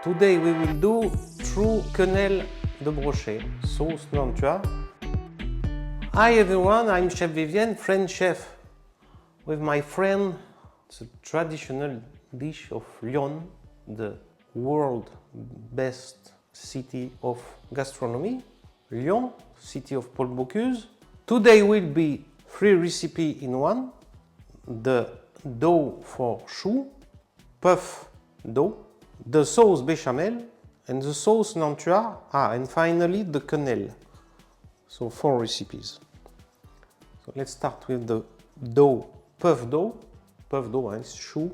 Today we will do true quenelle de brochet, sauce nantua. Hi everyone, I'm Chef Vivien, French chef. With my friend, it's a traditional dish of Lyon, the world best city of gastronomy. Lyon, city of Paul Bocuse. Today will be 3 recipes in one. The dough for choux, puff dough, the sauce bechamel, and the sauce nantua, and finally the quenelle. So 4 recipes. So let's start with the dough, puff dough. Puff dough is choux,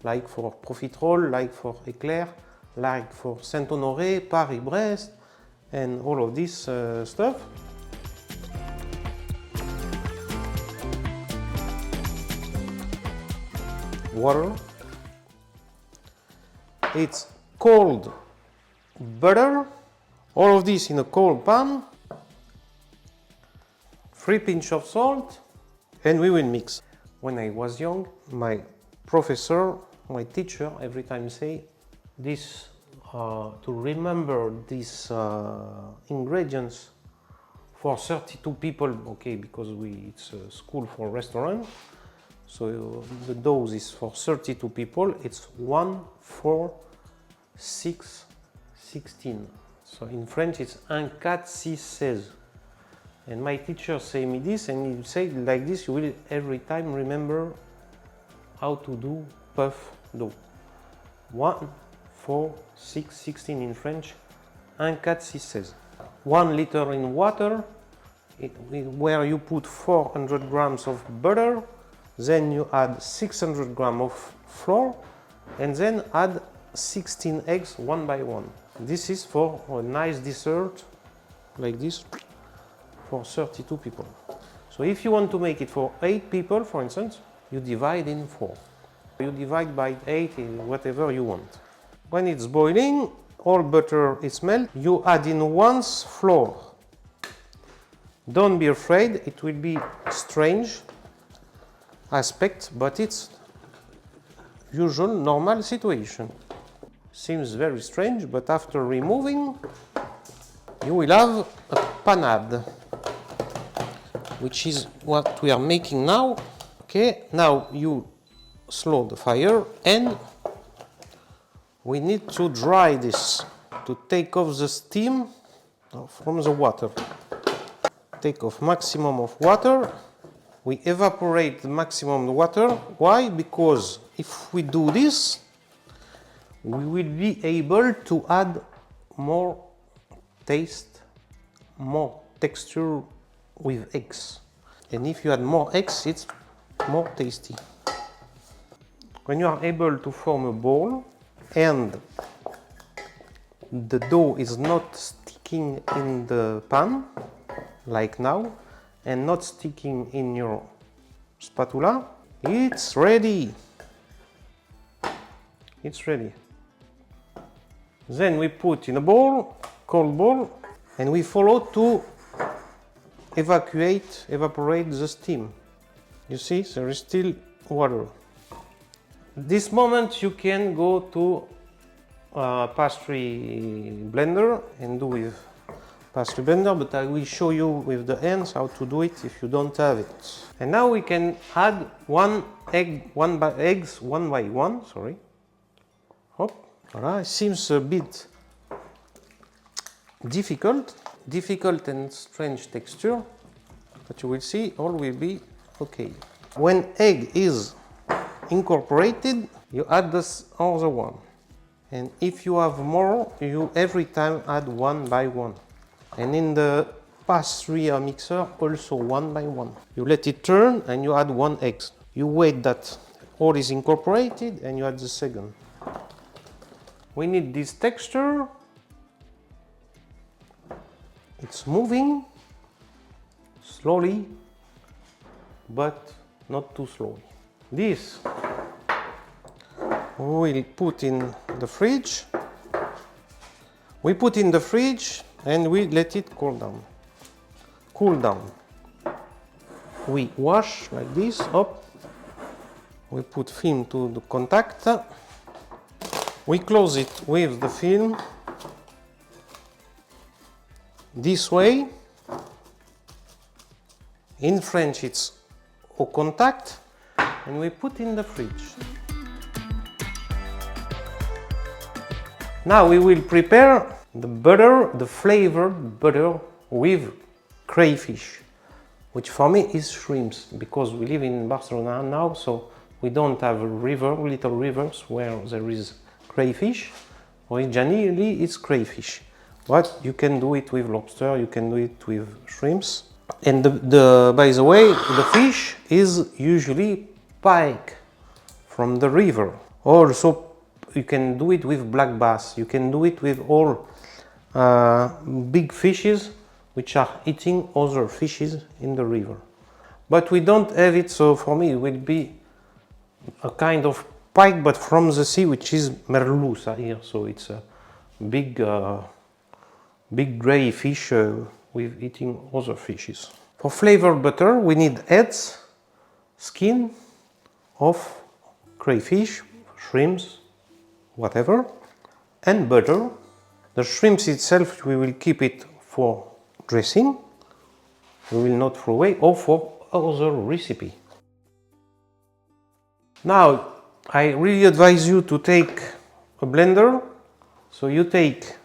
like for profiterole, like for éclair, like for Saint-Honoré, Paris-Brest, and all of this stuff. Water. It's cold butter. All of this in a cold pan. 3 pinches of salt, and we will mix. When I was young, my professor, my teacher, every time say this to remember these ingredients for 32 people. Okay, because it's a school for restaurant. So the dose is for 32 people. It's 1, 4, 6, 16. So in French it's 1, 4, 6, 16. And my teacher say me this, and he say like this, you will every time remember how to do puff dough. 1, 4, 6, 16 in French, 1, 4, 6, 16. 1 liter in water, where you put 400 grams of butter, then you add 600 grams of flour, and then add 16 eggs one by one. This is for a nice dessert, like this, for 32 people. So if you want to make it for 8 people, for instance, you divide in 4. You divide by 8, whatever you want. When it's boiling, all butter is melted, you add in once flour. Don't be afraid, it will be strange aspect, but it's usual, normal situation. Seems very strange, but after removing, you will have a panade, which is what we are making now. Okay, now you slow the fire, and we need to dry this, to take off the steam from the water. Take off maximum of water. We evaporate the maximum water. Why? Because if we do this, we will be able to add more taste, more texture with eggs. And if you add more eggs, it's more tasty. When you are able to form a ball and the dough is not sticking in the pan, like now, and not sticking in your spatula, it's ready. It's ready. Then we put in a bowl, cold bowl, and we follow to evaporate the steam. You see, there is still water. This moment you can go to a pastry blender and do with pastry blender, but I will show you with the hands how to do it if you don't have it. And now we can add eggs one by one. Sorry. Hop. Voilà. It seems a bit difficult and strange texture, but you will see all will be okay. When egg is incorporated, you add this other one, and if you have more, you every time add one by one. And in the pastry mixer, also one by one. You let it turn and you add 1 egg. You wait that all is incorporated and you add the second. We need this texture. It's moving slowly, but not too slowly. This we will put in the fridge. We put in the fridge and we let it cool down. Cool down. We wash like this, up. We put film to the contact. We close it with the film this way. In French it's au contact, and we put in the fridge. Now we will prepare the butter, the flavored butter with crayfish, which for me is shrimps, because we live in Barcelona now, so we don't have a river, little rivers where there is crayfish. Originally it's crayfish, but you can do it with lobster, you can do it with shrimps. And by the way, the fish is usually pike from the river. Also, you can do it with black bass. You can do it with all big fishes which are eating other fishes in the river. But we don't have it, so for me it will be a kind of pike, but from the sea, which is merluza here. So it's a big, big gray fish with eating other fishes. For flavored butter, we need heads, skin of crayfish, shrimps, whatever, and butter. The shrimps itself, we will keep it for dressing. We will not throw away, or for other recipe. Now, I really advise you to take a blender. So you take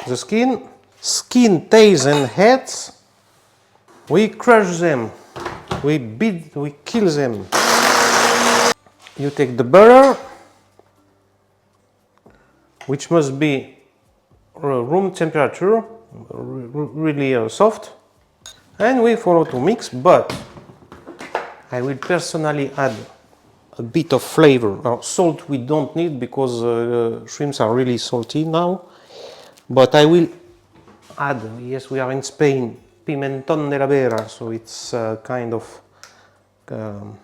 the skin, tails and heads. We crush them, we beat, we kill them. You take the butter, which must be room temperature, really soft, and we follow to mix, but I will personally add a bit of flavor. Salt we don't need, because shrimps are really salty now, but I will add, yes, we are in Spain, pimentón de la vera, so it's kind of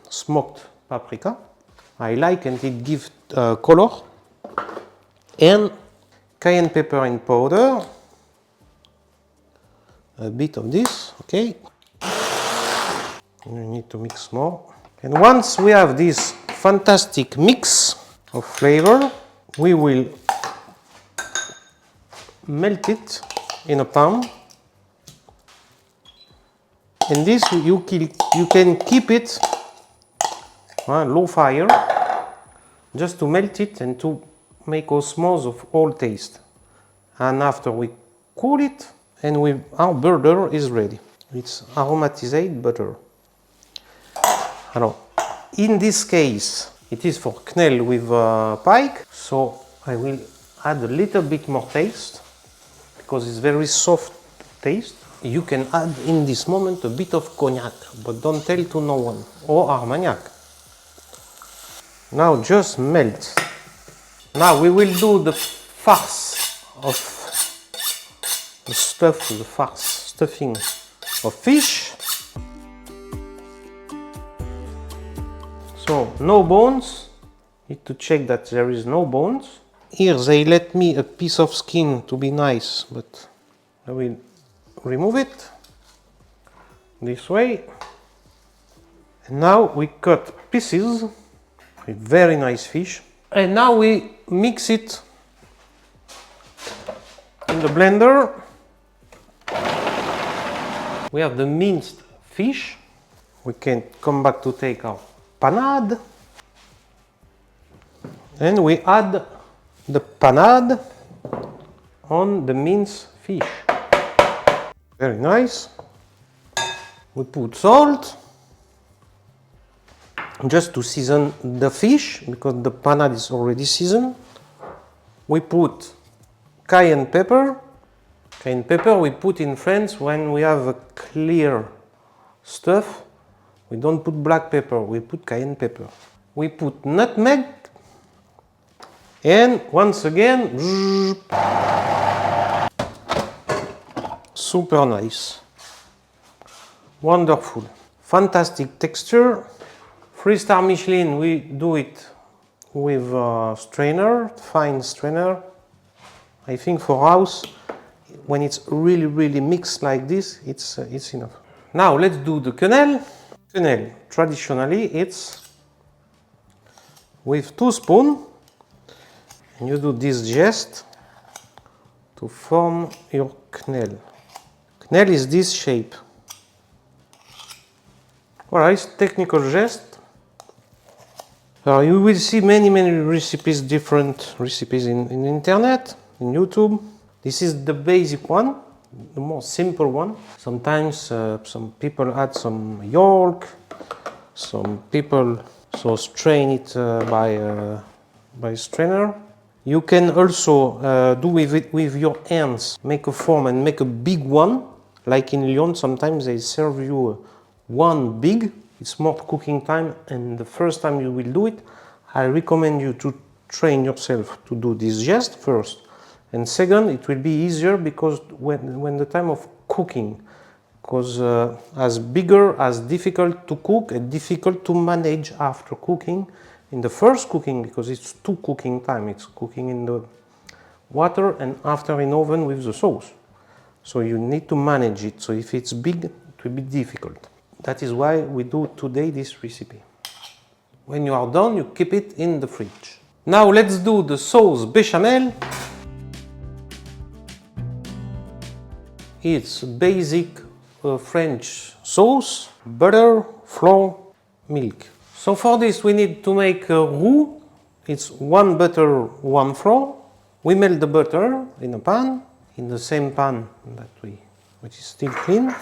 smoked paprika. I like, and it gives color. And cayenne pepper in powder, a bit of this, okay. We need to mix more. And once we have this fantastic mix of flavor, we will melt it in a pan. And this you can keep it on low fire, just to melt it and to make osmosis of all taste. And after we cool it, and our butter is ready. It's aromatized butter. Alors, in this case, it is for quenelle with pike, so I will add a little bit more taste, because it's very soft taste. You can add in this moment a bit of cognac, but don't tell to no one, or armagnac. Now just melt. Now we will do the farce of the stuffing of fish. So no bones, need to check that there is no bones. Here they let me a piece of skin to be nice, but I will remove it this way. And now we cut pieces with very nice fish. And now we mix it in the blender. We have the minced fish. We can come back to take our panade. And we add the panade on the minced fish. Very nice. We put salt, just to season the fish, because the panade is already seasoned. We put cayenne pepper. Cayenne pepper we put in France when we have a clear stuff. We don't put black pepper, we put cayenne pepper. We put nutmeg, and once again, super nice, wonderful, fantastic texture. 3-star Michelin, we do it with a strainer, fine strainer. I think for house, when it's really mixed like this, it's enough. Now let's do the quenelle. Quenelle, traditionally it's with 2 spoons. And you do this geste to form your quenelle. Quenelle is this shape. Voilà, it's technical geste. You will see many recipes, different recipes in internet, in YouTube. This is the basic one, the more simple one. Sometimes some people add some yolk, some people strain it by strainer. You can also do with your hands, make a form and make a big one. Like in Lyon, sometimes they serve you one big. It's more cooking time, and the first time you will do it, I recommend you to train yourself to do this geste first. And second, it will be easier because when the time of cooking, because as bigger, as difficult to cook and difficult to manage after cooking. In the first cooking, because it's two cooking time, it's cooking in the water and after in oven with the sauce. So you need to manage it. So if it's big, it will be difficult. That is why we do today this recipe. When you are done, you keep it in the fridge. Now let's do the sauce bechamel. It's basic French sauce, butter, flour, milk. So for this we need to make a roux. It's 1 butter, 1 flour. We melt the butter in a pan, in the same pan which is still clean.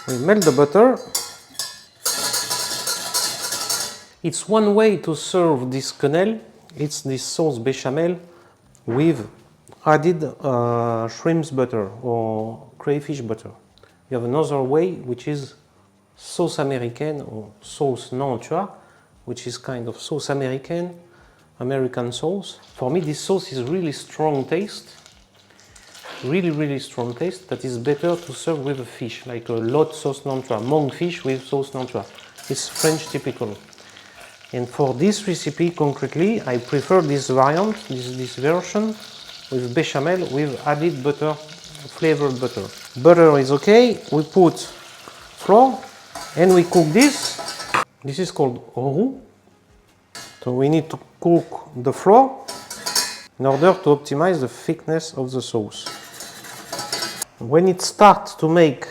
We melt the butter. It's one way to serve this quenelle. It's this sauce bechamel with added shrimps butter or crayfish butter. You have another way, which is sauce américaine or sauce Nantua, which is kind of sauce American sauce. For me, this sauce is really strong taste, really strong taste. That is better to serve with a fish, like a lot sauce Nantua, monkfish with sauce Nantua. It's French typical. And for this recipe concretely, I prefer this variant, this version with bechamel with added butter, flavored butter. Butter is okay. We put flour and we cook this. This is called roux. So we need to cook the flour in order to optimize the thickness of the sauce. When it starts to make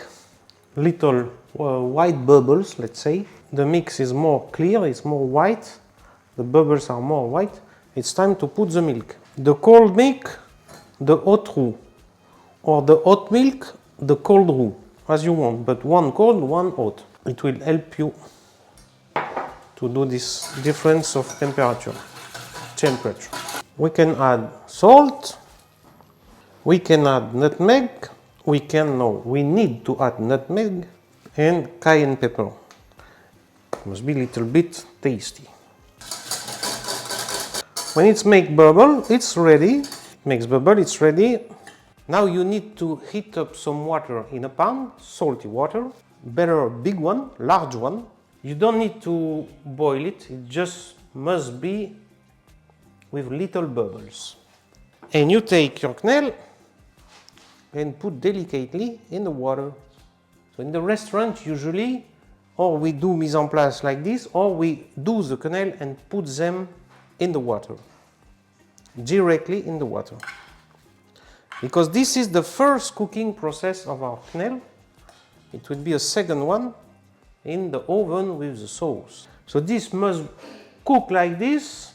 little white bubbles, let's say, the mix is more clear, it's more white, the bubbles are more white, it's time to put the milk. The cold milk, the hot roux, or the hot milk, the cold roux, as you want, but one cold, one hot. It will help you to do this difference of temperature. We can add salt, we can add nutmeg, we need to add nutmeg and cayenne pepper. It must be a little bit tasty. When it's make bubble, it's ready. It makes bubble, it's ready. Now you need to heat up some water in a pan, salty water. Better a big one, large one. You don't need to boil it, it just must be with little bubbles. And you take your quenelle and put delicately in the water. So in the restaurant usually, or we do mise en place like this, or we do the quenelle and put them in the water, directly in the water. Because this is the first cooking process of our quenelle. It will be a second one in the oven with the sauce. So this must cook like this,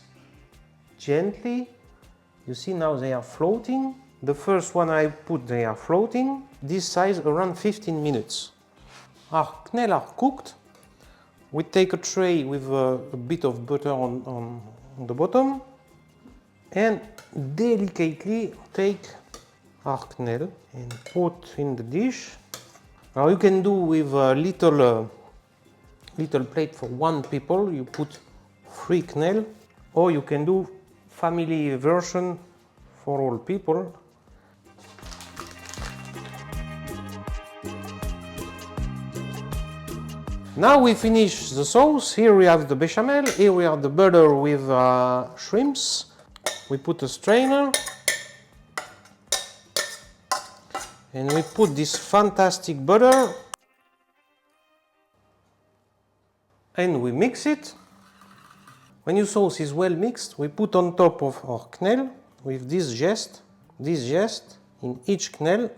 gently. You see now they are floating. The first one I put, they are floating. This size around 15 minutes. Our quenelles are cooked. We take a tray with a bit of butter on the bottom and delicately take our quenelle and put in the dish. Now you can do with a little plate for one people. You put 3 quenelles, or you can do family version for all people. Now we finish the sauce. Here we have the bechamel, here we have the butter with shrimps. We put a strainer and we put this fantastic butter and we mix it. When your sauce is well mixed, we put on top of our quenelle with this zest in each quenelle.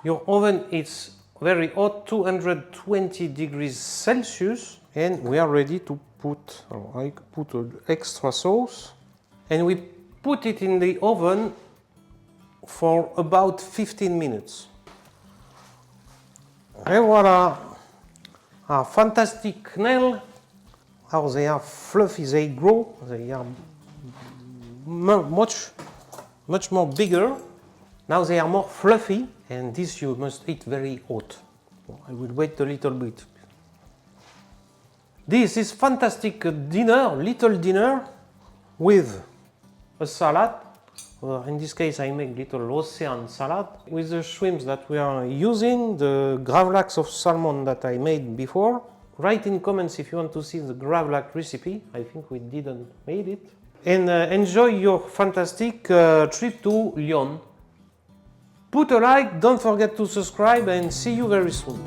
Your oven is very hot, 220 degrees Celsius, and we are ready to put, I put an extra sauce, and we put it in the oven for about 15 minutes. And voila, our fantastic quenelle. How they are fluffy, they grow, they are much more bigger. Now they are more fluffy, and this you must eat very hot. I will wait a little bit. This is fantastic dinner, little dinner, with a salad. In this case I make little ocean salad with the shrimps that we are using, the gravlax of salmon that I made before. Write in comments if you want to see the gravlax recipe. I think we didn't made it. And enjoy your fantastic trip to Lyon. Put a like, don't forget to subscribe, and see you very soon.